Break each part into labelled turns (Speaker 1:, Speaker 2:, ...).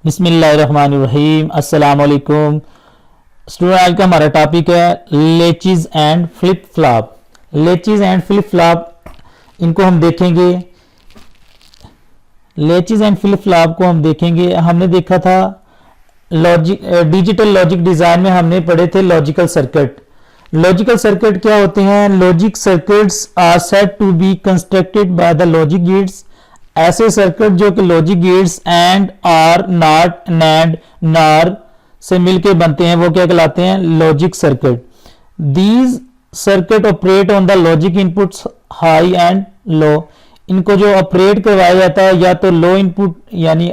Speaker 1: बिस्मिल्लाहिर्रहमानिर्रहीम। अस्सलाम वालेकुम स्टूडेंट। आज का हमारा टॉपिक है latches and flip flop. Latches and flip flop इनको हम देखेंगे। लेचिज एंड फ्लिप फ्लॉप को हम देखेंगे। हमने देखा था डिजिटल लॉजिक डिजाइन में हमने पढ़े थे लॉजिकल सर्किट। लॉजिकल सर्किट क्या होते हैं? Logic circuits are said to be constructed by the logic gates. ऐसे सर्किट जो कि logic gates and are not NAND NOR से मिलकर बनते हैं वो क्या कहलाते हैं? Logic circuit. These circuit operate on the logic inputs high and low. इनको जो ऑपरेट करवाया जाता है या तो लो इनपुट यानी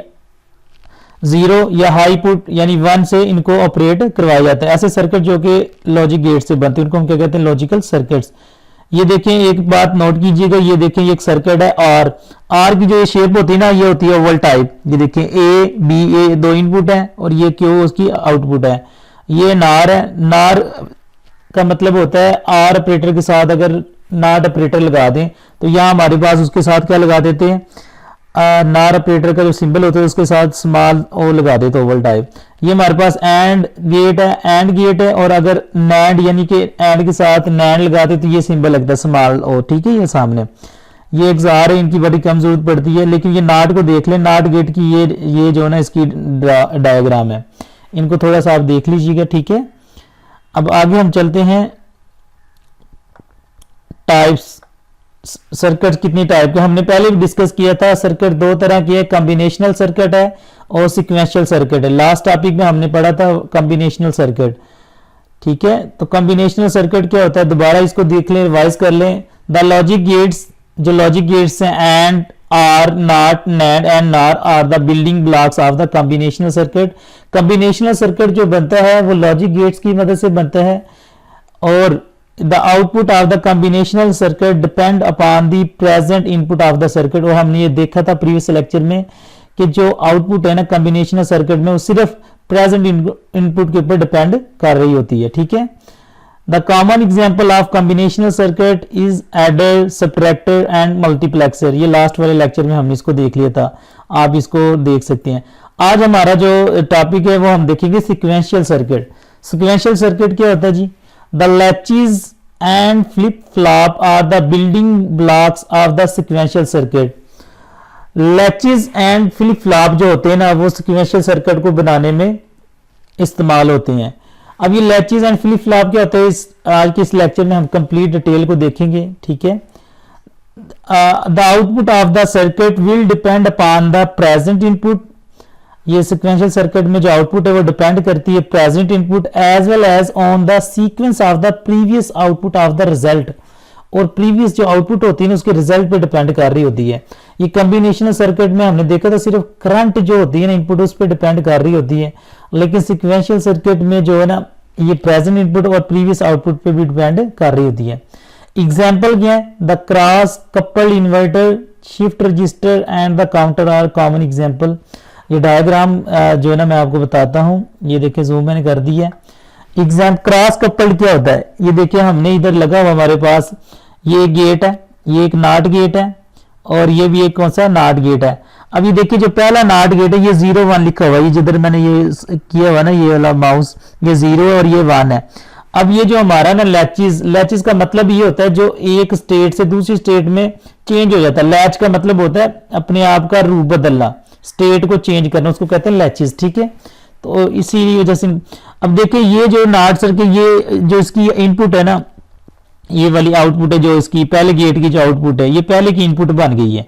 Speaker 1: 0 या हाई इनपुट यानी 1 से इनको ऑपरेट करवाया जाता है। ऐसे सर्किट जो कि लॉजिक गेट से बनते हैं उनको हम क्या कहते हैं? Logical circuits. ये देखें, एक बात नोट कीजिएगा, ये देखें ये एक सर्किट है आर की जो ये शेप होती है ना, ये होती है ओवल टाइप। ये देखें ए बी, ए दो इनपुट है और ये क्यू उसकी आउटपुट है। ये नार है। नार का मतलब होता है आर ऑपरेटर के साथ अगर नॉट ऑपरेटर लगा दें तो यहाँ हमारे पास उसके साथ क्या लगा देते हैं? नार ऑपरेटर का जो सिंबल होता है उसके साथ स्मॉल ओ लगा देते ओवल टाइप। ये हमारे पास एंड गेट है, एंड गेट है, और अगर नैंड यानी कि एंड के साथ नैंड लगाते तो ये सिंबल लगता है स्मॉल ओ। ठीक है, ये सामने ये एग्जार है, इनकी बड़ी कम जरूरत पड़ती है। लेकिन ये नाट को देख लें, नाट गेट की ये जो है ना इसकी डायग्राम है, इनको थोड़ा सा आप देख लीजिएगा। ठीक है, अब आगे हम चलते हैं। टाइप्स सर्किट कितनी टाइप के हमने पहले भी डिस्कस किया था। सर्किट दो तरह की है, कॉम्बिनेशनल सर्किट है और सीक्वेंशियल सर्किट है। लास्ट टॉपिक में हमने पढ़ा था कॉम्बिनेशनल सर्किट। ठीक है, तो कॉम्बिनेशनल सर्किट क्या होता है? दोबारा इसको देख लें, रिवाइज कर लें। द लॉजिक गेट्स, जो लॉजिक गेट्स हैं and are not NAND and NOR are the building blocks of the combinational circuit. Combinational circuit जो बनता है वो लॉजिक गेट्स की मदद से बनता है और the output of the combinational circuit depend upon the present input of the circuit। और हमने ये देखा था प्रीवियस लेक्चर में कि जो आउटपुट है ना कॉम्बिनेशनल सर्किट में वो सिर्फ प्रेजेंट इनपुट के ऊपर डिपेंड कर रही होती है। ठीक है, the common example of combinational circuit is adder, subtractor and multiplexer. ये लास्ट वाले लेक्चर में हमने इसको देख लिया था, आप इसको देख सकते हैं। आज हमारा जो टॉपिक है वो हम देखेंगे सिक्वेंशियल सर्किट। सिक्वेंशियल सर्किट क्या होता है जी? The latches and flip flop are the building blocks of the sequential circuit। Latches and flip flop जो होते हैं ना वो sequential circuit को बनाने में इस्तेमाल होते हैं। अब ये latches and flip flop क्या होता है इस आज के इस लेक्चर में हम कंप्लीट डिटेल को देखेंगे। ठीक है, the output of the circuit will depend upon the present input। ये सिक्वेंशियल सर्किट में जो आउटपुट है वो डिपेंड करती है present input as well as on the sequence of the previous output of the result. और प्रीवियस जो output होती है ना उसके रिजल्ट पे डिपेंड कर रही होती है। ये कॉम्बिनेशनल सर्किट में हमने देखा था सिर्फ करंट जो होती है ना इनपुट उस पर डिपेंड कर रही होती है, लेकिन सिक्वेंशियल सर्किट में जो है ना ये प्रेजेंट इनपुट और प्रीवियस आउटपुट पे भी डिपेंड कर रही होती है। एग्जाम्पल क्या है? The cross coupled inverter, shift register and the counter are common example. ये डायग्राम जो है ना मैं आपको बताता हूं। ये देखिए जूम मैंने कर दी है। एग्जाम क्रॉस कपल्ड क्या होता है? ये देखिए हमने इधर लगा हुआ हमारे पास ये गेट है, ये एक नॉट गेट है और ये भी एक कौन सा नॉट गेट है। अब ये देखिए जो पहला नॉट गेट है ये 0 1 लिखा हुआ है, ये जिधर मैंने ये किया हुआ ना ये वाला माउस, ये 0 और ये 1 है। अब ये जो हमारा ना लैचेस का मतलब ये होता है जो एक स्टेट से दूसरी स्टेट में चेंज हो जाता है। लैच का मतलब होता है अपने आप का रूप बदलना, स्टेट को चेंज करना, उसको कहते हैं लैचेस। ठीक है, तो इसी वजह से अब देखिए ये जो नॉट सर्किट ये जो इसकी इनपुट है ना ये वाली आउटपुट है, जो इसकी पहले गेट की जो आउटपुट है ये पहले की इनपुट बन गई है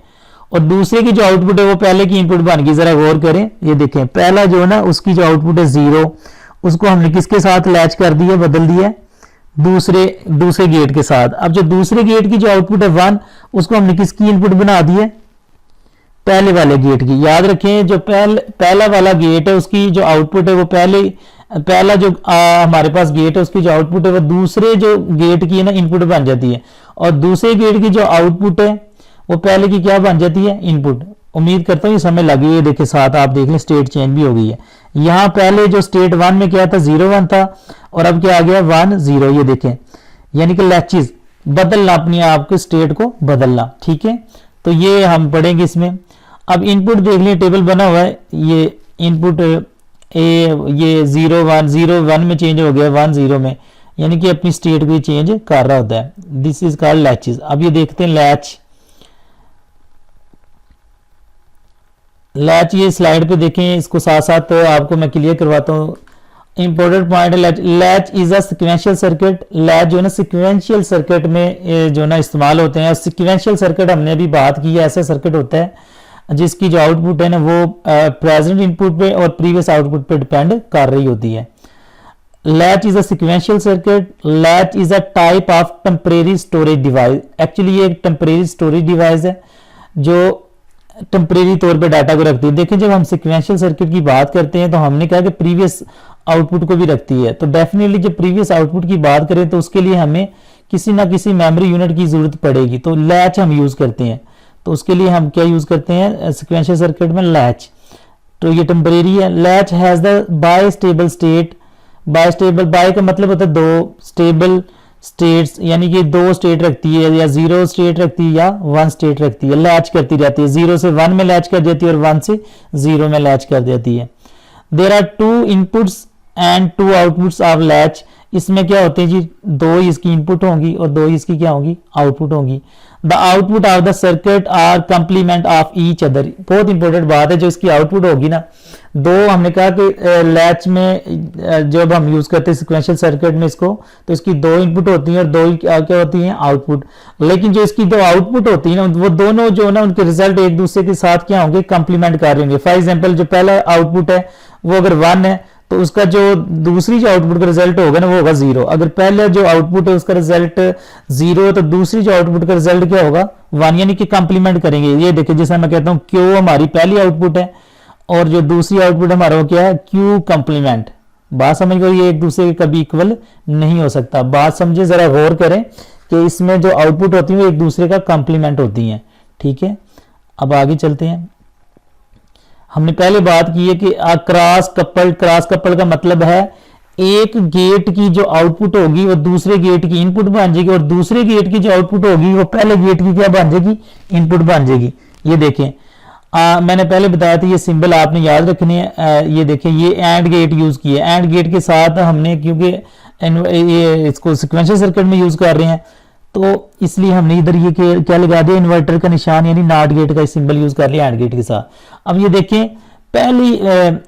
Speaker 1: और दूसरे की जो आउटपुट है वो पहले की इनपुट बन गई। जरा गौर करें, ये देखें पहला जो है ना उसकी जो आउटपुट है 0 उसको हमने किसके साथ लैच कर दिया, बदल दिया दूसरे गेट के साथ। अब जो दूसरे गेट की जो आउटपुट है 1 उसको हमने किसकी इनपुट बना दी है? पहले वाले गेट की। याद रखें जो पहला वाला गेट है उसकी जो आउटपुट है वो पहला जो हमारे पास गेट है उसकी जो आउटपुट है वो दूसरे जो गेट की है ना इनपुट बन जाती है और दूसरे गेट की जो आउटपुट है वो पहले की क्या बन जाती है? इनपुट। उम्मीद करता हूँ ये समय लगी है। देखिए साथ आप देख लें स्टेट चेंज भी हो गई है। यहाँ पहले जो स्टेट 1 में क्या था 0 1 था और अब क्या आ गया 1 0। ये देखें यानी कि लैचेस बदलना, अपनी आप के स्टेट को बदलना। ठीक है, तो ये हम पढ़ेंगे इसमें। अब इनपुट देख लिए टेबल बना हुआ है, ये इनपुट ए, ये 0 1 में चेंज हो गया 1 0 में, यानी कि अपनी स्टेट को चेंज कर रहा होता है। This is called latches. अब ये देखते हैं लैच। लैच ये स्लाइड पे देखें, इसको साथ साथ तो आपको मैं क्लियर करवाता हूँ। इंपॉर्टेंट पॉइंट है latch. Latch is a sequential circuit. Latch जो है ना सिक्वेंशियल सर्किट में जो ना इस्तेमाल होते हैं। सिक्वेंशियल सर्किट हमने अभी बात की है, ऐसा सर्किट होता है जिसकी जो आउटपुट है ना वो प्रेजेंट इनपुट पे और प्रीवियस आउटपुट पे डिपेंड कर रही होती है। Latch is a sequential circuit. Latch is a type of temporary storage device. Actually ये एक टेम्परेरी स्टोरेज डिवाइस है जो टेम्परेरी तौर पे डाटा को रखती है। देखिए जब हम सिक्वेंशियल सर्किट की बात करते हैं तो हमने कहा कि प्रीवियस आउटपुट को भी रखती है, तो डेफिनेटली जब प्रीवियस आउटपुट की बात करें तो उसके लिए हमें किसी ना किसी मेमोरी यूनिट की जरूरत पड़ेगी, तो लैच हम यूज करते हैं। तो उसके लिए हम क्या यूज करते हैं सिक्वेंशियल सर्किट में? लैच। तो ये टेम्परेरी है। Latch has the bistable state. Bistable, bi का मतलब होता है दो, स्टेबल स्टेट्स यानी कि दो स्टेट रखती है, या 0 स्टेट रखती है या 1 स्टेट रखती है। लैच करती रहती है, 0 से 1 में लैच कर देती है और 1 से 0 में लैच कर देती है। There are 2 inputs and 2 outputs of latch. इसमें क्या होते हैं जी, 2 इसकी इनपुट होंगी और 2 इसकी क्या होंगी, आउटपुट होंगी। The output of the circuit are complement of each other. बहुत इंपॉर्टेंट बात है, जो इसकी आउटपुट होगी ना, दो हमने कहा कि लैच में जब हम यूज करते हैं सिक्वेंशियल सर्किट में इसको, तो इसकी 2 इनपुट होती हैं और 2 क्या होती हैं, आउटपुट। लेकिन जो इसकी 2 आउटपुट होती है ना, वो दोनों जो ना उनके रिजल्ट एक दूसरे के साथ क्या होंगे, कंप्लीमेंट कर रहे होंगे। फॉर एग्जाम्पल जो पहला आउटपुट है वो अगर 1 है तो उसका जो दूसरी जो आउटपुट का रिजल्ट होगा ना वो होगा 0। अगर पहले जो आउटपुट है उसका रिजल्ट 0 है तो दूसरी जो आउटपुट का रिजल्ट क्या होगा, 1, यानी कि कंप्लीमेंट करेंगे। ये देखिए जैसा मैं कहता हूँ Q हमारी पहली आउटपुट है और जो दूसरी आउटपुट हमारा वो क्या है, Q कंप्लीमेंट। बात समझ गई, ये एक दूसरे के कभी इक्वल नहीं हो सकता। बात समझे, जरा गौर करें कि इसमें जो आउटपुट होती है वो एक दूसरे का कंप्लीमेंट होती है। ठीक है, अब आगे चलते हैं। हमने पहले बात की है कि क्रॉस कपल का मतलब है एक गेट की जो आउटपुट होगी वो दूसरे गेट की इनपुट बन जाएगी और दूसरे गेट की जो आउटपुट होगी वो पहले गेट की क्या बन जाएगी, इनपुट बन जाएगी। ये देखें मैंने पहले बताया था ये सिंबल आपने याद रखने हैं। ये देखें ये एंड गेट यूज किए, एंड गेट के साथ हमने, क्योंकि ये इसको सिक्वेंशियल सर्किट में यूज कर रहे हैं तो इसलिए हमने इधर ये क्या लगा दिया, इन्वर्टर का निशान, यानी नॉट गेट का सिंबल यूज कर लिया एंड गेट के साथ। अब ये देखें पहली,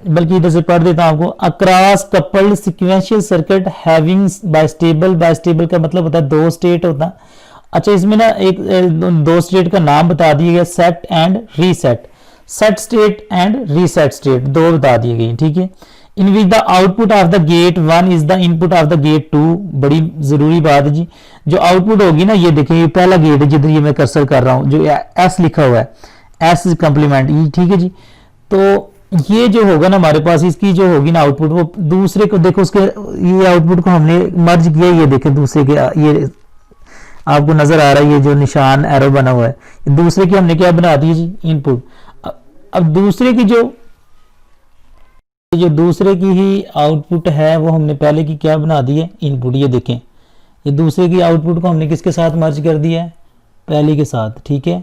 Speaker 1: बल्कि इधर से पढ़ देता हूं आपको, across coupled sequential circuit having bistable. Bistable का मतलब होता है 2 स्टेट होता। अच्छा इसमें ना एक 2 स्टेट का नाम बता दिया गया, set and reset. Set state and reset state 2 बता दिए गए। ठीक है, in which the output of the gate 1 is the input of the gate 2। बड़ी जरूरी बात है जी, जो आउटपुट होगी ना, ये देखें ये पहला गेट है जिधर ये मैं कर्सर कर रहा हूं, जो एस लिखा हुआ है, एस कंप्लीमेंट। ठीक है जी, तो ये जो होगा ना हमारे पास, इसकी जो होगी ना आउटपुट, वो दूसरे को देखो, उसके ये आउटपुट को हमने मर्ज किया। ये देखें दूसरे के, ये आपको नजर आ रहा है ये जो निशान एरो बना हुआ है, दूसरे की हमने क्या बना दी जी, इनपुट। अब दूसरे की जो दूसरे की ही आउटपुट है वो हमने पहले की क्या बना दी है, इनपुट। ये देखें ये दूसरे की आउटपुट को हमने किसके साथ मर्ज कर दिया है, पहले के साथ। ठीक है,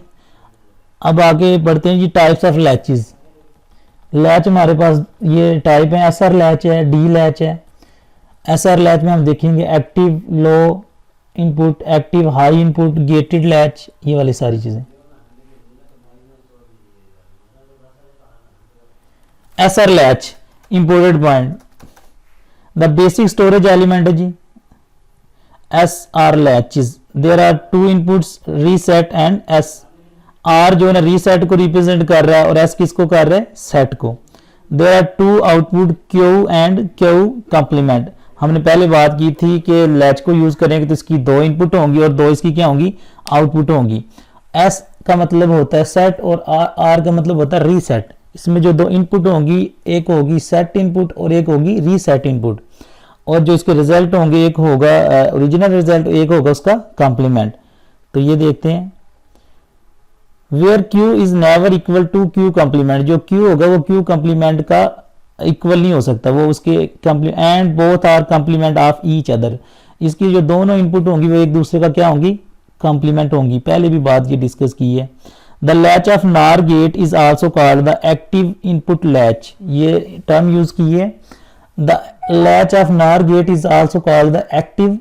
Speaker 1: अब आगे बढ़ते हैं जी, टाइप्स ऑफ लैचेस। लैच हमारे पास ये टाइप है, एसआर लैच है, डी लैच है। एसआर लैच में हम देखेंगे active low input, active high input, gated latch, ये वाली सारी चीजें। SR latch imported point, the basic storage element है जी SR latches. There are 2 inputs, reset and S. R जो है ना रीसेट को रिप्रेजेंट कर रहा है और एस किसको कर रहा है, सेट को। There are 2 output, Q and Q complement. हमने पहले बात की थी कि लैच को यूज करेंगे तो इसकी 2 इनपुट होंगी और 2 इसकी क्या होंगी, आउटपुट होंगी। एस का मतलब होता है सेट और आर का मतलब होता है रीसेट। इसमें जो 2 इनपुट होंगी, एक होगी सेट इनपुट और एक होगी रीसेट इनपुट, और जो इसके रिजल्ट होंगे एक होगा ओरिजिनल रिजल्ट, एक होगा उसका कंप्लीमेंट। तो ये देखते हैं, where Q is never equal to Q complement. जो Q होगा वो Q कंप्लीमेंट का इक्वल नहीं हो सकता, वो उसके and both are complement of each other. इसकी जो दोनों इनपुट होंगी वो एक दूसरे का क्या होंगी, कंप्लीमेंट होंगी। पहले भी बात ये डिस्कस की है। The latch of NOR gate is also called the active input latch, ये टर्म यूज की है। The latch of NOR gate is also called the active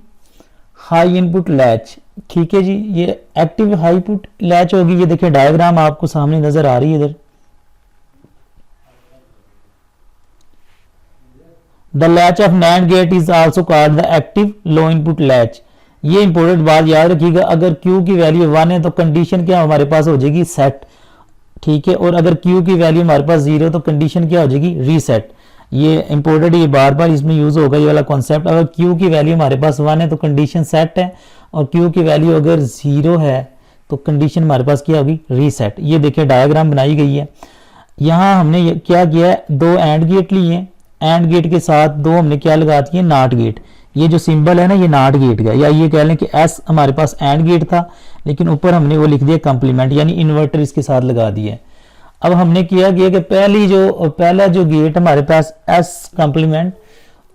Speaker 1: high input latch, ठीक है जी। ये एक्टिव हाई इनपुट लैच होगी, ये देखिए डायग्राम आपको सामने नजर आ रही है इधर। The latch of NAND gate is also called the active low input latch. ये इंपॉर्टेंट बात याद रखिएगा, अगर Q की वैल्यू 1 है तो कंडीशन क्या हमारे पास हो जाएगी सेट, ठीक है। और अगर Q की वैल्यू हमारे पास 0 तो कंडीशन क्या हो जाएगी रीसेट। ये इंपॉर्टेंट, ये बार बार इसमें यूज होगा ये वाला कॉन्सेप्ट। अगर Q की वैल्यू हमारे पास 1 है तो कंडीशन सेट है, और Q की वैल्यू अगर 0 है तो कंडीशन हमारे पास क्या होगी रीसेट। ये देखिए डायग्राम बनाई गई है। यहाँ हमने क्या किया है, दो एंड गेट लिए हैं, एंड गेट के साथ दो हमने क्या लगा दिए नॉट गेट। ये जो सिंबल है ना ये नॉट गेट का, या ये कह लें कि एस हमारे पास एंड गेट था लेकिन ऊपर हमने वो लिख दिया कंप्लीमेंट, यानी इन्वर्टर इसके साथ लगा दिया। अब हमने किया कि पहला जो गेट हमारे पास एस कंप्लीमेंट,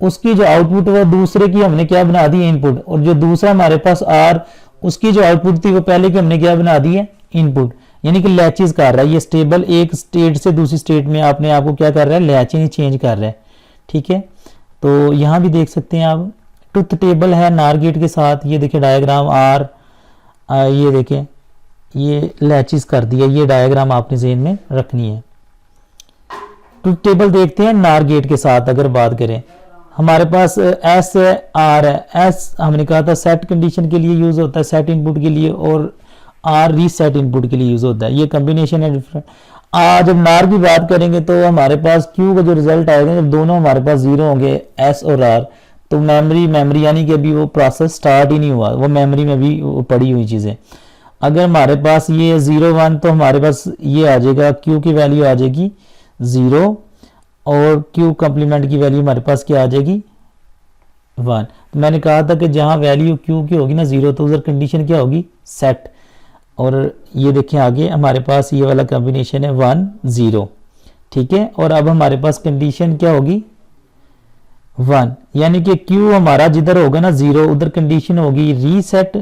Speaker 1: उसकी जो आउटपुट वो दूसरे की हमने क्या बना दी इनपुट, और जो दूसरा हमारे पास आर उसकी जो आउटपुट थी वो पहले की हमने क्या बना दी है इनपुट। यानी कि लैचेस कर रहा है ये स्टेबल, एक स्टेट से दूसरी स्टेट में अपने आप को क्या कर रहा है लैचिंग चेंज कर रहा है, ठीक है। तो यहाँ भी देख सकते हैं आप ट्रुथ टेबल है नार गेट के साथ, ये देखिए डायग्राम आर, ये देखें ये लैचेस कर दिया, ये डायग्राम आपने ज़हन में रखनी है। ट्रुथ टेबल देखते हैं नार गेट के साथ। अगर बात करें हमारे पास एस है आर है, एस हमने कहा था सेट कंडीशन के लिए यूज होता है सेट इनपुट के लिए, और आर रीसेट इनपुट के लिए यूज होता है, ये कॉम्बिनेशन है डिफरेंट। जब नार की बात करेंगे तो हमारे पास क्यू का जो रिजल्ट आएगा जब दोनों हमारे पास 0 होंगे एस और आर, तो मेमोरी यानी कि अभी वो प्रोसेस स्टार्ट ही नहीं हुआ, वो मेमोरी में भी पड़ी हुई चीज़ें। अगर हमारे पास ये 0 1 तो हमारे पास ये आ जाएगा क्यू की वैल्यू आ जाएगी 0, और क्यू कम्प्लीमेंट की वैल्यू हमारे पास क्या आ जाएगी 1। तो मैंने कहा था कि जहाँ वैल्यू क्यू की होगी ना 0 तो उधर कंडीशन क्या होगी सेट। और ये देखें आगे हमारे पास ये वाला कॉम्बिनेशन है 1 0, ठीक है। और अब हमारे पास कंडीशन क्या होगी 1, यानी कि Q हमारा जिधर होगा ना 0 उधर कंडीशन होगी रीसेट,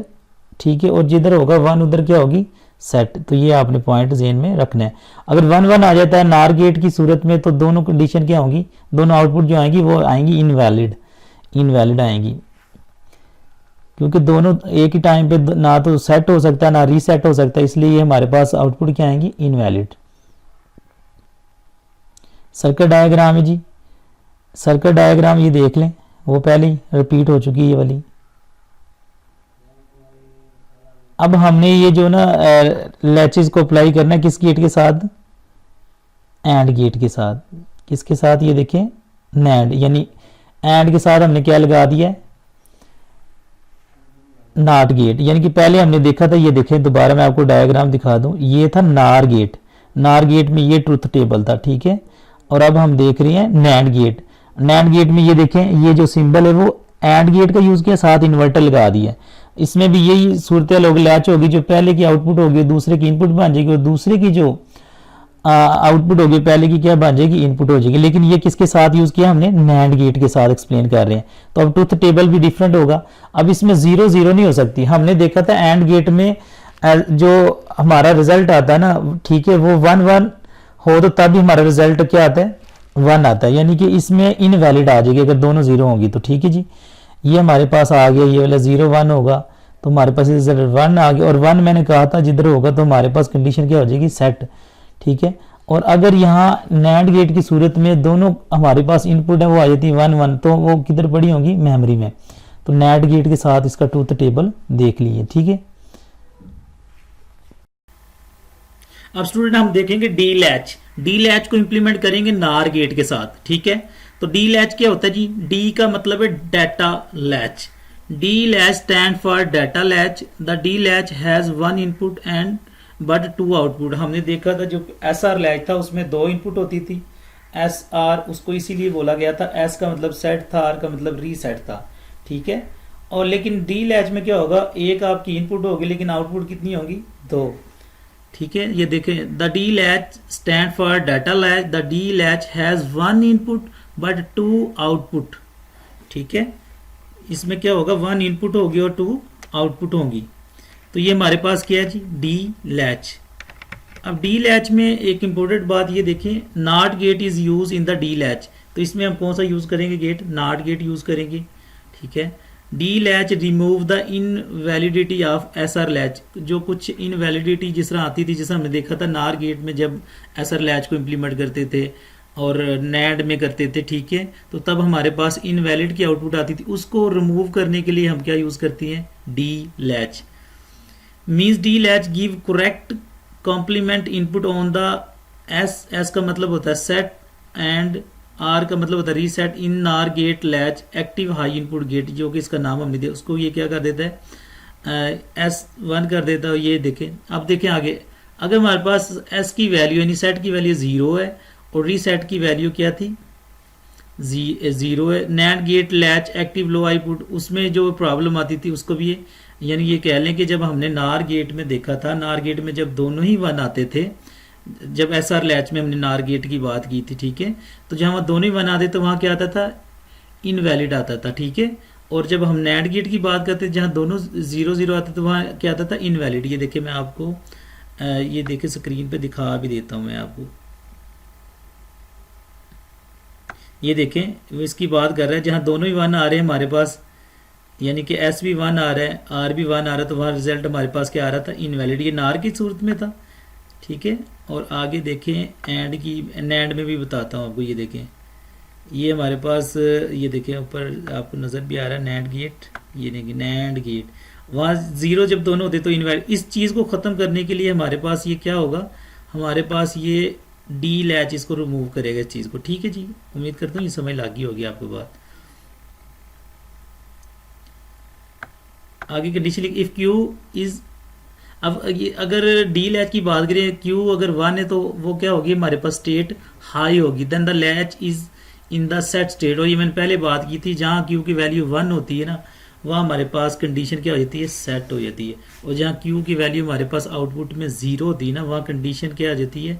Speaker 1: ठीक है। और जिधर होगा 1 उधर क्या होगी सेट। तो ये आपने पॉइंट ज़हन में रखना है। अगर 1 1 आ जाता है नार गेट की सूरत में तो दोनों कंडीशन क्या होंगी, दोनों आउटपुट जो आएंगी वो आएंगी इनवैलिड आएंगी, क्योंकि दोनों एक ही टाइम पे ना तो सेट हो सकता है ना रीसेट हो सकता है, इसलिए हमारे पास आउटपुट क्या आएंगी इनवैलिड। सर्किट डायग्राम है जी, सर्किट डायग्राम ये देख लें, वो पहले ही रिपीट हो चुकी है ये वाली। अब हमने ये जो ना लैचेस को अप्लाई करना है किस गेट के साथ, एंड गेट के साथ। किसके साथ, ये देखें नैंड, यानी एंड के साथ हमने क्या लगा दिया है नॉट गेट। यानी कि पहले हमने देखा था, ये देखें दोबारा मैं आपको डायग्राम दिखा दूं, ये था नार गेट, नार गेट में ये ट्रुथ टेबल था, ठीक है। और अब हम देख रहे हैं नैंड गेट, नैंड गेट में ये देखें ये जो सिंबल है वो एंड गेट का यूज किया, साथ इन्वर्टर लगा दिया। इसमें भी यही सूरत लोग लैच होगी, जो पहले की आउटपुट होगी दूसरे की इनपुट बन जाएगी, और दूसरे की जो आउटपुट होगी पहले की क्या बन जाएगी इनपुट हो जाएगी। लेकिन ये किसके साथ यूज किया हमने, नैंड गेट के साथ एक्सप्लेन कर रहे हैं। तो अब ट्रुथ टेबल भी डिफरेंट होगा। अब इसमें 0 0 नहीं हो सकती। हमने देखा था एंड गेट में जो हमारा रिजल्ट आता है ना, ठीक है, वो 1 1 हो तो तभी हमारा रिजल्ट क्या आता है 1 आता है, यानी कि इसमें इनवैलिड आ जाएगी अगर दोनों 0 होंगी तो, ठीक है जी। ये हमारे पास आ गया, ये वाला 0 1 होगा तो हमारे पास रिजल्ट 1 आ गया, और 1 मैंने कहा था जिधर होगा तो हमारे पास कंडीशन क्या हो जाएगी सेट, ठीक है। और अगर यहाँ नैंड गेट की सूरत में दोनों हमारे पास इनपुट है वो आ जाती है 1 1, तो वो किधर पड़ी होंगी मेमोरी में। तो नैंड गेट के साथ इसका ट्रुथ टेबल देख लीजिए, ठीक है। अब स्टूडेंट हम देखेंगे डी लैच, डी लैच को इंप्लीमेंट करेंगे नार गेट के साथ, ठीक है। तो डी लैच क्या होता है जी, डी का मतलब है data latch, D latch stand for data latch. The D latch has 1 input and but 2 output. हमने देखा था जो एस आर लैच था उसमें 2 इनपुट होती थी, एस आर उसको इसीलिए बोला गया था, एस का मतलब सेट था, आर का मतलब रीसेट था, ठीक है। और लेकिन डी लैच में क्या होगा, एक आपकी इनपुट होगी लेकिन आउटपुट कितनी होगी 2, ठीक है। ये देखें the D latch stand for data latch, the D latch has 1 input but 2 output, ठीक है। इसमें क्या होगा 1 इनपुट होगी और 2 आउटपुट होंगी। तो ये हमारे पास क्या है जी डी लैच, अब डी लैच में एक इम्पोर्टेंट बात ये देखें, not gate is use in the D latch. तो इसमें हम कौन सा यूज़ करेंगे गेट, नॉट गेट यूज़ करेंगे, ठीक है। D latch remove the invalidity of S R latch, जो कुछ इनवैलिडिटी जिस तरह आती थी, जिस हमने देखा था नार गेट में जब एस आर लैच को इम्प्लीमेंट करते थे और नैंड में करते थे, ठीक है, तो तब हमारे पास इनवैलिड की आउटपुट आती थी, उसको रिमूव करने के लिए हम क्या यूज़ करते हैं, D latch. Means D latch give correct complement input on the S, S का मतलब होता है सेट एंड आर का मतलब होता है reset in NOR gate latch active high input gate, जो कि इसका नाम हमने दिया, उसको ये क्या कर देता है S1 कर देता है। ये देखें, अब देखें आगे, अगर हमारे पास S की वैल्यू यानी सेट की वैल्यू 0 है और रीसेट की वैल्यू क्या थी, 0 है। NAND gate latch active low output, उसमें जो प्रॉब्लम आती थी उसको भी यानी ये कह लें कि जब हमने नार गेट में देखा था, नार गेट में जब दोनों ही 1 आते थे, जब एस आर लैच में हमने नार गेट की बात की थी, ठीक है, तो जहाँ दोनों ही 1 आते तो वहाँ क्या आता था, इनवैलिड आता था, ठीक है। और जब हम नैंड गेट की बात करते जहाँ दोनों 0 0 आते तो वहाँ क्या आता था, इनवैलिड। ये देखिए मैं आपको ये देखिए स्क्रीन पे दिखा भी देता हूँ मैं आपको, ये देखें वो इसकी बात कर रहा है जहाँ दोनों ही 1 आ रहे हैं हमारे पास, यानी कि एस भी 1 आ रहा है, आर भी 1 आ रहा है, तो वहाँ रिजल्ट हमारे पास क्या आ रहा था, इनवैलिड। ये नार की सूरत में था, ठीक है। और आगे देखें एंड की, नैंड में भी बताता हूँ आपको, ये देखें ये हमारे पास, ये देखें ऊपर आपको नज़र भी आ रहा है नैंड गेट, ये देखिए नैंड गेट, वहाँ 0 जब दोनों होते तो इनवैलिड। इस चीज़ को ख़त्म करने के लिए हमारे पास ये क्या होगा, हमारे पास ये डी लैच इसको रिमूव करेगा इस चीज़ को, ठीक है जी। उम्मीद करता हूँ ये समझ लगी होगी आपको बात। आगे कंडीशन इफ क्यू इज, अब ये अगर डी लैच की बात करें, क्यू अगर 1 है तो वो क्या होगी, हमारे पास स्टेट हाई होगी, then the latch is in the set state. और ये मैंने पहले बात की थी, जहाँ क्यू की वैल्यू 1 होती है ना, वहाँ हमारे पास कंडीशन क्या हो जाती है, सेट हो जाती है। और जहाँ क्यू की वैल्यू हमारे पास आउटपुट में 0 होती है ना, वहाँ कंडीशन क्या आ जाती है,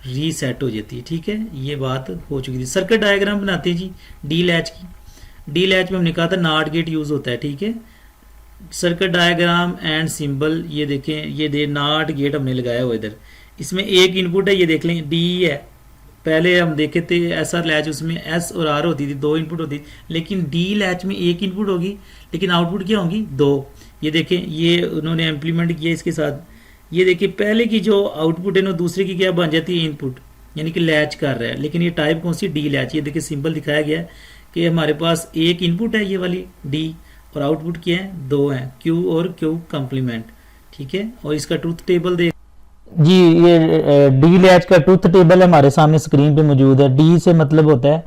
Speaker 1: रीसेट हो जाती है, ठीक है। ये बात हो चुकी थी। सर्किट डायग्राम बनाते हैं जी डी लैच की। डी लैच में हमने कहा था नॉट गेट यूज होता है, ठीक है। सर्किट डायग्राम एंड सिंबल, ये देखें, ये दे नॉट गेट हमने लगाया हुआ इधर, इसमें एक इनपुट है, ये देख लें डी है। पहले हम देखे थे एस आर लैच, उसमें एस और आर होती थी, 2 इनपुट होती थी, लेकिन डी लैच में एक इनपुट होगी, लेकिन आउटपुट क्या होगी, 2। ये देखें ये उन्होंने इम्प्लीमेंट किया इसके साथ, ये देखिए पहले की जो आउटपुट है ना दूसरे की क्या बन जाती है, इनपुट, यानी कि लैच कर रहा है, लेकिन ये टाइप कौन सी, डी लैच। ये देखिए सिंबल दिखाया गया है कि हमारे पास एक इनपुट है ये वाली डी, और आउटपुट क्या है, 2 है, क्यू और क्यू कॉम्प्लीमेंट, ठीक है। और इसका ट्रूथ टेबल देख जी, ये डी लैच का ट्रूथ टेबल हमारे सामने स्क्रीन पे मौजूद है। डी से मतलब होता है,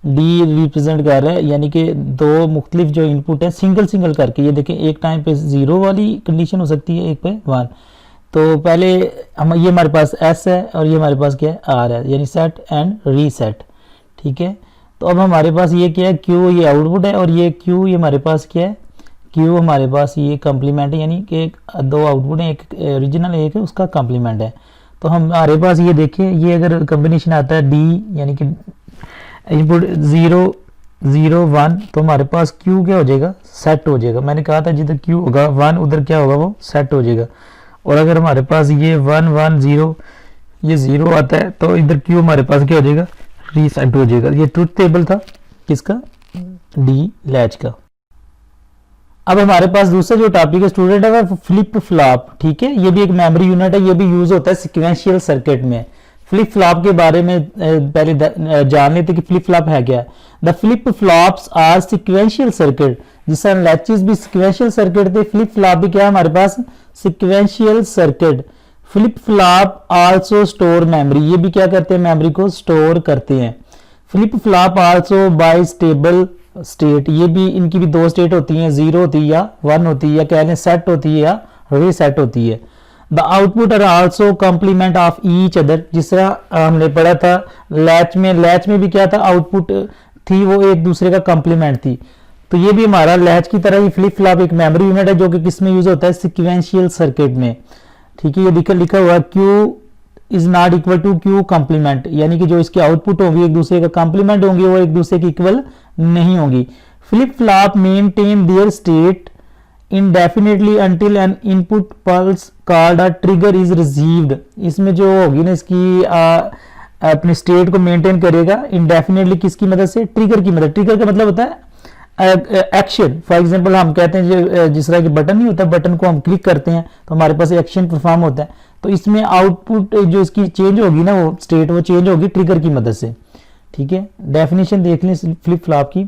Speaker 1: डी रिप्रेजेंट कर रहा है, यानी कि 2 मुख्तलिफ जो इनपुट है सिंगल सिंगल करके, ये देखें एक टाइम पे 0 वाली कंडीशन हो सकती है, एक पे 1। तो पहले हम, ये हमारे पास एस है और ये हमारे पास क्या है, आर है, यानी सेट एंड रीसेट, ठीक है। तो अब हमारे पास ये क्या है, क्यू ये आउटपुट है, और ये क्यू ये हमारे पास क्या है, क्यू हमारे पास ये कम्प्लीमेंट है, यानी कि 2 आउटपुट है, एक ओरिजिनल एक है उसका कम्प्लीमेंट है। तो हमारे पास ये देखिए, ये अगर कम्बिनेशन आता है डी, यानी कि इनपुट 0 0 1, तो हमारे पास क्यू क्या हो जाएगा, सेट हो जाएगा। मैंने कहा था जिधर क्यू होगा 1 उधर क्या होगा, वो सेट हो जाएगा। और अगर हमारे पास ये 1 1 0 ये 0 आता है तो इधर क्यू हमारे पास क्या हो जाएगा, रीसेट हो जाएगा। ये ट्रूथ टेबल था किसका, डी लैच का। अब हमारे पास दूसरा जो टॉपिक है स्टूडेंट है वो फ्लिप फ्लॉप, ठीक है। ये भी एक मेमोरी यूनिट है, ये भी यूज होता है सिक्वेंशियल सर्किट में। फ्लिप फ्लॉप के बारे में पहले जान लेते कि फ्लिप फ्लॉप है क्या। The flip flops are sequential circuit, जिस तरह लैचेस भी सिक्वेंशियल सर्किट थे, फ्लिप फ्लॉप भी क्या है हमारे पास, sequential circuit. Flip flop also store memory, ये भी क्या करते हैं, मेमोरी को स्टोर करते हैं। Flip flop also by stable state, ये भी इनकी भी 2 स्टेट होती हैं, 0 होती है या 1 होती है, या कह लें सेट होती है या रीसेट होती है। The output are also complement of each other, जिस तरह हमने पढ़ा था लैच में भी क्या था, आउटपुट थी वो एक दूसरे का कॉम्प्लीमेंट थी। तो ये भी हमारा लैच की तरह ही फ्लिप फ्लॉप एक मेमोरी यूनिट है, जो कि किस में यूज होता है, सिक्वेंशियल सर्किट में, ठीक है। ये लिखा हुआ Q is not equal to Q complement, यानी कि जो इसके आउटपुट होंगी एक दूसरे का कॉम्प्लीमेंट होंगी, वो एक दूसरे की इक्वल नहीं होंगी। Flip flop maintain their state indefinitely until an input pulse called a trigger is received। इसमें जो होगी ना इसकी अपने स्टेट को मेंटेन करेगा indefinitely किसकी मदद से, ट्रिगर की मदद। ट्रिगर का मतलब होता है एक्शन। फॉर एग्जांपल हम कहते हैं जो जिस तरह की बटन नहीं होता, बटन को हम क्लिक करते हैं तो हमारे पास एक्शन परफॉर्म होता है, तो इसमें आउटपुट जो इसकी चेंज होगी ना, वो स्टेट वो चेंज होगी ट्रिगर की मदद से। ठीक है, डेफिनेशन देख लें फ्लिप फ्लॉप की।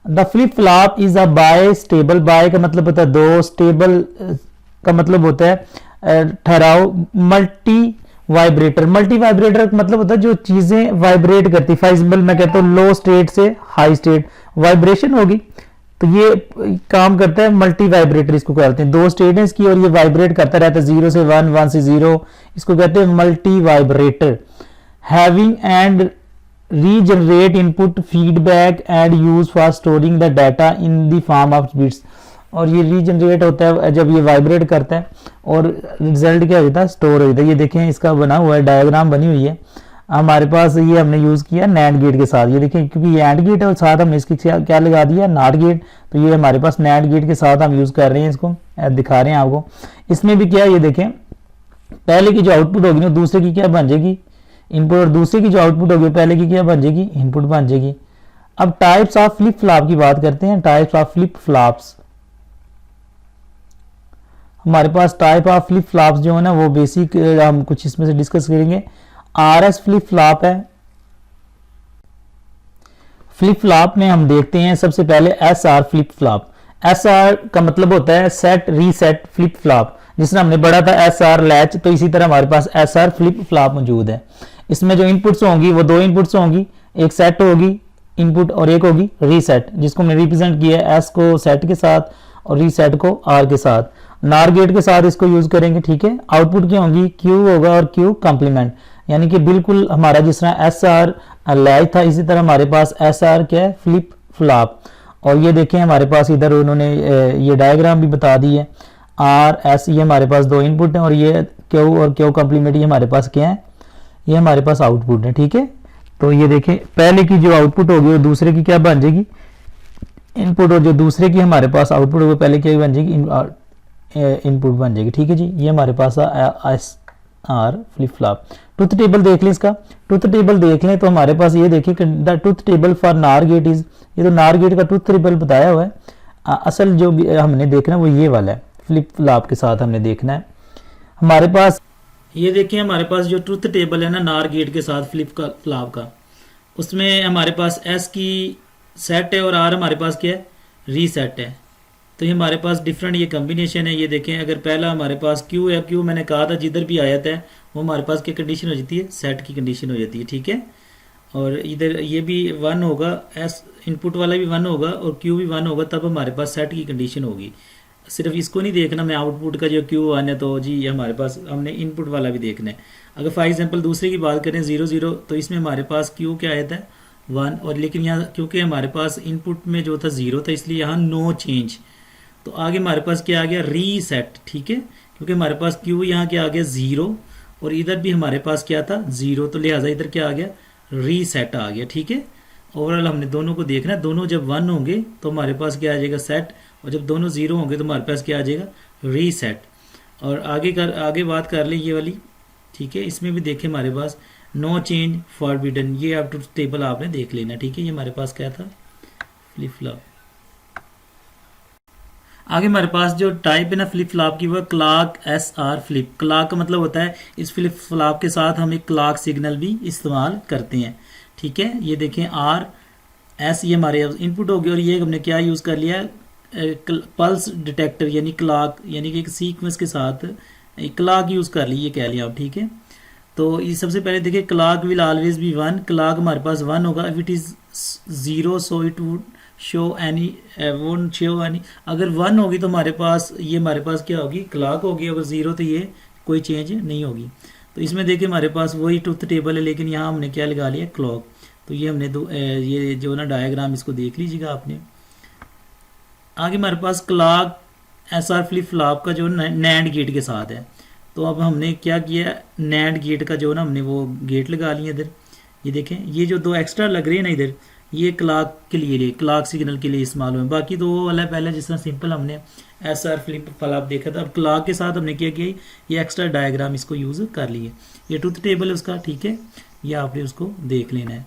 Speaker 1: The flip flop is a bistable, bi का मतलब होता है दो, स्टेबल का मतलब होता है ठहराव, मल्टी वाइब्रेटर। मल्टी वाइब्रेटर का मतलब होता है जो चीजें वाइब्रेट करती। फॉर एग्जाम्पल मैं कहता हूँ लो स्टेट से हाई स्टेट वाइब्रेशन होगी, तो ये काम करता है मल्टी वाइब्रेटर, इसको कहते हैं। दो स्टेट है इसकी और ये वाइब्रेट करता रहता है 0 से 1, 1 से 0, इसको कहते हैं multi vibrator. Having and regenerate input feedback and use for storing the data in the form of bits। और ये रीजनरेट होता है जब ये वाइब्रेट करता है और रिजल्ट क्या होता है, स्टोर हो जाता है। ये देखें इसका बना हुआ है, डायग्राम बनी हुई है हमारे पास। ये हमने यूज़ किया नैंड गेट के साथ। ये देखें क्योंकि ये एंड गेट है और साथ हमने इसकी क्या लगा दिया, नॉट गेट, तो ये हमारे पास नैंड गेट के साथ हम यूज़ कर रहे हैं, इसको दिखा रहे हैं आपको। इसमें भी क्या है, ये देखें पहले की जो आउटपुट होगी ना दूसरे की क्या बन जाएगी, इनपुट, और दूसरे की जो आउटपुट होगी पहले की क्या बन जाएगी, इनपुट बन जाएगी। अब टाइप्स ऑफ फ्लिप फ्लॉप की बात करते हैं। टाइप्स ऑफ फ्लिप फ्लॉप्स, हमारे पास टाइप ऑफ फ्लिप फ्लॉप्स जो है ना वो बेसिक हम कुछ इसमें से डिस्कस करेंगे। आरएस फ्लिप फ्लॉप है। फ्लिप फ्लॉप में हम देखते हैं सबसे पहले एसआर फ्लिप फ्लॉप। एसआर का मतलब होता है सेट रीसेट फ्लिप फ्लॉप। जिसने हमने पढ़ा था एसआर लैच, तो इसी तरह हमारे पास एसआर फ्लिप फ्लॉप मौजूद है। इसमें जो इनपुट्स होंगी वो दो इनपुट्स होंगी, एक सेट होगी इनपुट और एक होगी रीसेट, जिसको हमने रिप्रेजेंट किया है एस को सेट के साथ और रीसेट को आर के साथ। नार गेट के साथ इसको यूज करेंगे। ठीक है, आउटपुट क्या होंगी, क्यू होगा और क्यू कॉम्प्लीमेंट, यानी कि बिल्कुल हमारा जिस तरह एस आर लैच था इसी तरह हमारे पास एस आर क्या है, फ्लिप फ्लॉप। और ये देखें हमारे पास इधर उन्होंने ये डायग्राम भी बता दी है। आर एस ये हमारे पास दो इनपुट हैं और ये क्यू और क्यू कॉम्प्लीमेंट ये हमारे पास क्या है, ये हमारे पास आउटपुट है। ठीक है, तो ये देखें पहले की जो आउटपुट होगी वो दूसरे की क्या बन जाएगी, इनपुट, और जो दूसरे की हमारे पास आउटपुट होगी पहले क्या बन जाएगी, इनपुट बन जाएगी। ठीक है जी, ये हमारे पास S R flip flop. Truth table देख लें इसका। ट्रुथ टेबल देख लें तो हमारे पास ये देखिए द ट्रुथ टेबल फॉर नार गेट इज, ये तो नार गेट का ट्रुथ टेबल बताया हुआ है। असल जो हमने देखना है वो ये वाला है, फ्लिप फ्लॉप के साथ हमने देखना है। हमारे पास ये देखिए हमारे पास जो ट्रुथ टेबल है ना नार गेट के साथ फ्लिप फ्लॉप का, उसमें हमारे पास एस की सेट है और आर हमारे पास क्या है, रीसेट है। तो ये हमारे पास डिफरेंट ये कॉम्बिनेशन है। ये देखें अगर पहला हमारे पास क्यू है, क्यू मैंने कहा था जिधर भी आयत है वो हमारे पास क्या कंडीशन हो जाती है, सेट की कंडीशन हो जाती है। ठीक है, और इधर ये भी 1 होगा, एस इनपुट वाला भी 1 होगा और क्यू भी 1 होगा, तब हमारे पास सेट की कंडीशन होगी। सिर्फ इसको नहीं देखना मैं आउटपुट का जो क्यू 1 है तो जी हमारे पास हमने इनपुट वाला भी देखना है। अगर फॉर एग्जांपल दूसरे की बात करें 0 0, तो इसमें हमारे पास क्यू क्या आया था 1, और लेकिन यहाँ क्योंकि हमारे पास इनपुट में जो था 0 था इसलिए यहाँ नो चेंज, तो आगे हमारे पास क्या आ गया, रीसेट। ठीक है, क्योंकि हमारे पास क्यू यहाँ क्या आ गया 0 और इधर भी हमारे पास क्या था 0, तो लिहाजा इधर क्या आ गया, रीसेट आ गया। ठीक है, ओवरऑल हमने दोनों को देखना है। दोनों जब 1 होंगे तो हमारे पास क्या आ जाएगा, सेट, और जब दोनों 0 होंगे तो हमारे पास क्या आ जाएगा, रीसेट। और आगे बात कर लें ये वाली। ठीक है, इसमें भी देखें हमारे पास नो चेंज फॉरबिडन, ये आप ट्रुथ टेबल आपने देख लेना। ठीक है, ये हमारे पास क्या था, फ्लिप फ्लॉप। आगे हमारे पास जो टाइप है ना फ्लिप फ्लॉप की, वह clock S R flip. Clock का मतलब होता है इस फ्लिप फ्लॉप के साथ हम एक क्लॉक सिग्नल भी इस्तेमाल करते हैं। ठीक है, ये देखें आर एस ये हमारे इनपुट हो गए और ये हमने क्या यूज़ कर लिया, पल्स डिटेक्टर यानी क्लॉक, यानी कि एक सीक्वेंस के साथ एक क्लॉक यूज़ कर ली, ये कह लिया आप। ठीक है, तो ये सबसे पहले देखिए clock will always be 1, clock हमारे पास 1 होगा। If it is 0 so it would show any, won't show any. अगर 1 होगी तो हमारे पास ये हमारे पास क्या होगी, क्लॉक होगी। अगर 0 तो ये कोई चेंज नहीं होगी। तो इसमें देखिए हमारे पास वही ट्रुथ टेबल है, लेकिन यहाँ हमने क्या लगा लिया, क्लॉक। तो ये हमने ये जो ना डायग्राम इसको देख लीजिएगा आपने। आगे हमारे पास clock S R flip flop का जो नैंड गेट के साथ है। तो अब हमने क्या किया, नैंड गेट का जो ना हमने वो गेट लगा लिया इधर। ये देखें ये जो 2 एक्स्ट्रा लग रहे हैं ना इधर, ये क्लॉक के लिए क्लॉक सिग्नल के लिए इस्तेमाल हुए। बाकी तो वो वाला पहले जिस तरह सिंपल हमने SR फ्लिप फ्लॉप देखा था, अब क्लॉक के साथ हमने क्या किया, ये एक्स्ट्रा डायग्राम इसको यूज़ कर लिए। ये ट्रूथ टेबल है उसका, ठीक है, ये आपने उसको देख लेना है।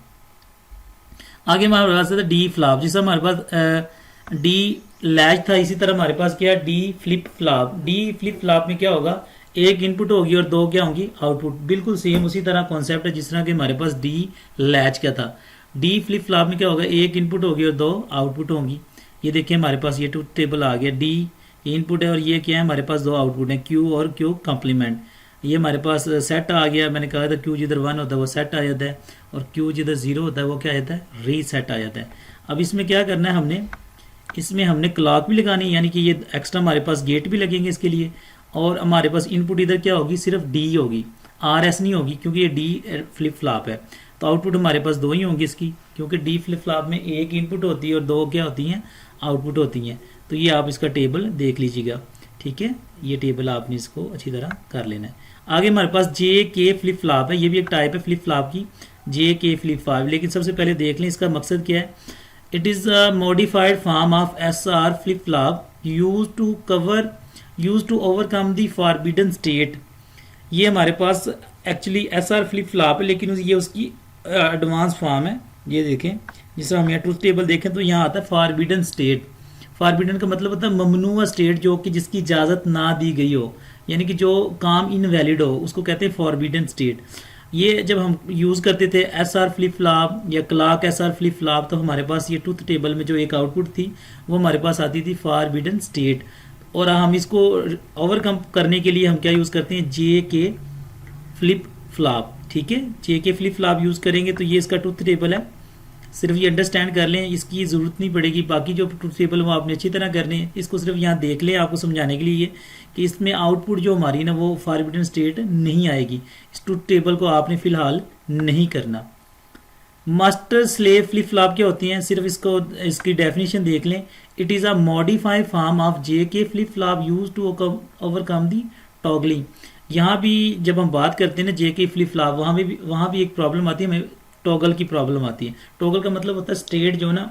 Speaker 1: आगे हमारे पास था डी फ्लॉप, जिससे हमारे पास डी लैच था, इसी तरह हमारे पास क्या D flip flop. D flip flop में क्या होगा, एक इनपुट होगी और दो क्या होंगी, आउटपुट। बिल्कुल सेम उसी तरह कॉन्सेप्ट है जिस तरह के हमारे पास डी लैच का था। डी फ्लिप फ्लॉप में क्या होगा, एक इनपुट होगी और दो आउटपुट होंगी। ये देखिए हमारे पास ये ट्रूथ टेबल आ गया, डी इनपुट है और ये क्या है हमारे पास दो आउटपुट है, क्यू और क्यू कॉम्प्लीमेंट। ये हमारे पास सेट आ गया, मैंने कहा था क्यू जिधर 1 होता है वो सेट आ जाता है और क्यू जिधर 0 होता है वो क्या आ जाता है, रीसेट आ जाता है। अब इसमें क्या करना है हमने, इसमें हमने क्लॉक भी लगानी है, यानी कि ये एक्स्ट्रा हमारे पास गेट भी लगेंगे इसके लिए। और हमारे पास इनपुट इधर क्या होगी, सिर्फ डी होगी, RS नहीं होगी, क्योंकि ये डी फ्लिप फ्लॉप है। तो आउटपुट हमारे पास दो ही होंगी इसकी, क्योंकि डी फ्लिप फ्लॉप में एक इनपुट होती है और दो क्या होती हैं, आउटपुट होती हैं। तो ये आप इसका टेबल देख लीजिएगा, ठीक है, ये टेबल आपने इसको अच्छी तरह कर लेना है। आगे हमारे पास JK फ्लिप फ्लॉप है, ये भी एक टाइप है फ्लिप फ्लॉप की, JK फ्लिप फ्लॉप। लेकिन सबसे पहले देख लें इसका मकसद क्या है। It is a modified form of SR flip flop use to overcome the forbidden state. ये हमारे पास एक्चुअली SR फ्लिप फ्लॉप है, लेकिन ये उसकी एडवांस फॉर्म है। ये देखें, जिस तरह हम यहाँ ट्रूथ टेबल देखें तो यहाँ आता है फॉरबिडन स्टेट। फॉरबिडन का मतलब होता है ममनुआ स्टेट, जो कि जिसकी इजाज़त ना दी गई हो, यानी कि जो काम इनवैलिड हो, उसको कहते हैं फॉरबिडन स्टेट। ये जब हम यूज़ करते थे SR फ्लिप फ्लॉप या क्लॉक SR फ्लिप फ्लॉप, तो हमारे पास ये ट्रूथ टेबल में जो एक आउटपुट थी वो हमारे पास आती थी फॉरबिडन स्टेट। और हम इसको ओवरकम करने के लिए हम क्या यूज़ करते हैं, JK फ्लिप फ्लॉप, ठीक है, JK फ्लिप फ्लॉप यूज़ करेंगे। तो ये इसका ट्रूथ टेबल है, सिर्फ ये अंडरस्टैंड कर लें, इसकी ज़रूरत नहीं पड़ेगी। बाकी जो ट्रूथ टेबल वो आपने अच्छी तरह करने हैं, इसको सिर्फ यहाँ देख लें आपको समझाने के लिए कि इसमें आउटपुट जो हमारी ना वो फॉरबिडन स्टेट नहीं आएगी। इस ट्रूथ टेबल को आपने फ़िलहाल नहीं करना। मास्टर स्लेव फ्लिप फ्लॉप क्या होती हैं, सिर्फ इसको इसकी डेफिनेशन देख लें। It is a modified form of JK flip flop use to overcome the toggling. यहाँ भी जब हम बात करते हैं ना JK फ्लिप फ्लॉप, वहाँ भी एक प्रॉब्लम आती है, हमें टॉगल की प्रॉब्लम आती है। टॉगल का मतलब होता है स्टेट जो ना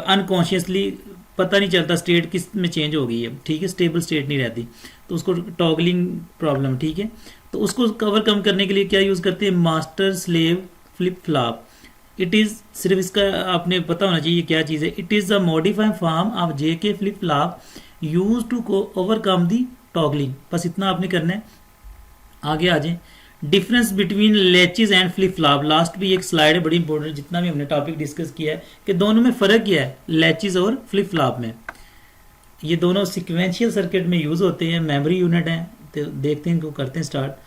Speaker 1: अनकॉन्शियसली पता नहीं चलता स्टेट किस में चेंज हो गई है, ठीक है, स्टेबल स्टेट नहीं रहती, तो उसको टॉगलिंग प्रॉब्लम, ठीक है। तो उसको कवर कम करने के लिए क्या यूज़ करते हैं, master slave flip flop. It is, सिर्फ इसका आपने पता होना चाहिए क्या चीज़ है। It is a modified form of JK flip flop use to overcome the toggling. बस इतना आपने करना है। आगे आ जाए, difference between latches and flip flop. Last भी एक स्लाइड है बड़ी इंपॉर्टेंट, जितना भी हमने टॉपिक डिस्कस किया है कि दोनों में फ़र्क क्या है लैचेज और फ्लिप फ्लॉप में। ये दोनों सिक्वेंशियल सर्किट में यूज़ होते हैं, मेमोरी यूनिट हैं। तो देखते हैं इनको करते हैं start.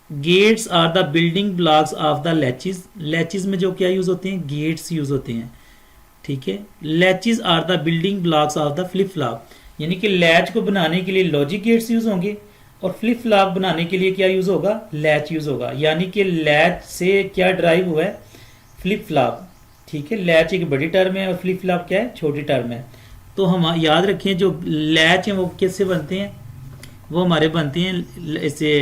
Speaker 1: Gates are the building blocks of the latches. Latches में जो क्या यूज़ होते हैं, गेट्स यूज़ होते हैं, ठीक है। Latches are the building blocks of the flip flop, यानी कि लैच को बनाने के लिए लॉजिक गेट्स यूज़ होंगे और फ्लिप फ्लॉप बनाने के लिए क्या यूज़ होगा, लैच यूज़ होगा। यानी कि लैच से क्या ड्राइव हुआ है, फ्लिप फ्लॉप, ठीक है। लैच एक बड़ी टर्म है और फ्लिप फ्लॉप क्या है, छोटी टर्म है। तो हम याद रखें जो लैच हैं वो किससे बनते हैं, वो हमारे बनते हैं ऐसे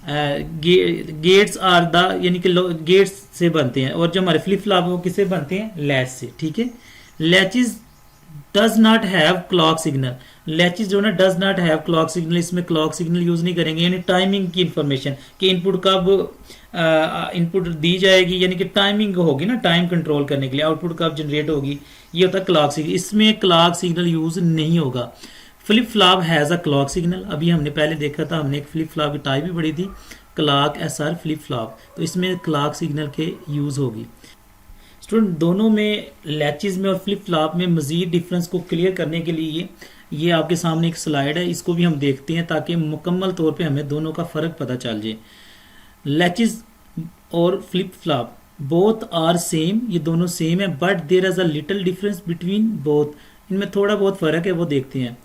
Speaker 1: गेट्स आर द, यानी कि गेट्स से बनते हैं। और जो हमारे फ्लिप फ्लॉप वो किससे बनते हैं, लैच से, ठीक है। Latches does not have clock signal. Latches जो ना does not have clock signal, इसमें क्लॉक सिग्नल यूज नहीं करेंगे, यानी टाइमिंग की इंफॉर्मेशन कि इनपुट कब इनपुट दी जाएगी, यानी कि टाइमिंग होगी ना, टाइम कंट्रोल करने के लिए आउटपुट कब जनरेट होगी, ये होता है क्लॉक सिग्नल। इसमें क्लॉक सिग्नल यूज नहीं होगा। Flip flop has a clock signal. अभी हमने पहले देखा था, हमने एक फ्लिप फ्लॉप की टाइप भी पढ़ी थी, क्लॉक SR फ्लिप फ्लॉप। तो इसमें क्लॉक सिग्नल के यूज़ होगी। स्टूडेंट, दोनों में लैचेज में और फ्लिप फ्लॉप में मज़ीद डिफरेंस को क्लियर करने के लिए ये आपके सामने एक स्लाइड है, इसको भी हम देखते हैं ताकि मुकम्मल तौर पे हमें दोनों का फ़र्क पता चल जाए। लैचेज और flip flop both are same, ये दोनों सेम है, but there is a little difference between both. इनमें थोड़ा बहुत फ़र्क है, वो देखते हैं।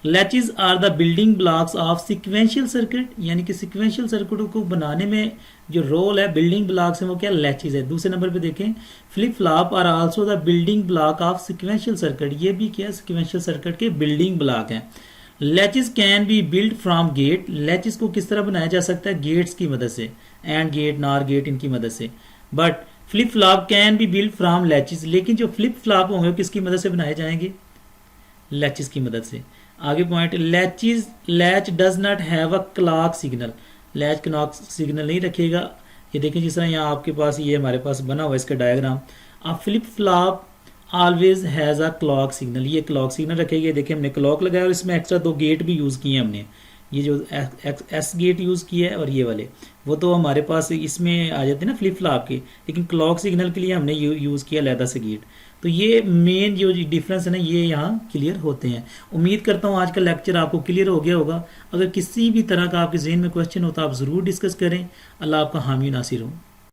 Speaker 1: Latches are the building blocks of sequential circuit, यानी कि सिक्वेंशियल सर्किट को बनाने में जो रोल है बिल्डिंग ब्लॉक्स है वो क्या, लैचेज है। दूसरे नंबर पे देखें, flip flop are also the building block of sequential circuit, ये भी क्या, सिक्वेंशियल सर्किट के बिल्डिंग ब्लॉक हैं। Latches can be build from gate. Latches को किस तरह बनाया जा सकता है, गेट्स की मदद से, एंड गेट, नॉर गेट, इनकी मदद से। But flip flop can be build from latches, लेकिन जो फ्लिप फ्लॉप होंगे वो किसकी मदद से बनाए जाएंगे? लैचेस की मदद से। आगे point, latches latch does not have a clock signal, latch clock signal नहीं रखेगा। ये देखें जिस तरह यहाँ आपके पास ये हमारे पास बना हुआ है इसका डायग्राम, अब flip flop always has a clock signal, ये क्लॉक सिग्नल रखेगी। देखिए हमने क्लॉक लगाया और इसमें एक्स्ट्रा 2 गेट भी यूज़ किए हैं हमने, ये जो एस गेट यूज़ किया है और ये वाले, वो तो हमारे पास इसमें आ जाते हैं ना फ्लिप फ्लॉप के, लेकिन क्लॉक सिग्नल के लिए हमने यूज़ किया अलहदा से गेट। तो ये मेन जो डिफरेंस है ना ये यहाँ क्लियर होते हैं। उम्मीद करता हूँ आज का लेक्चर आपको क्लियर हो गया होगा। अगर किसी भी तरह का आपके जहन में क्वेश्चन हो तो आप ज़रूर डिस्कस करें। अल्लाह आपका हामी नासिर हो।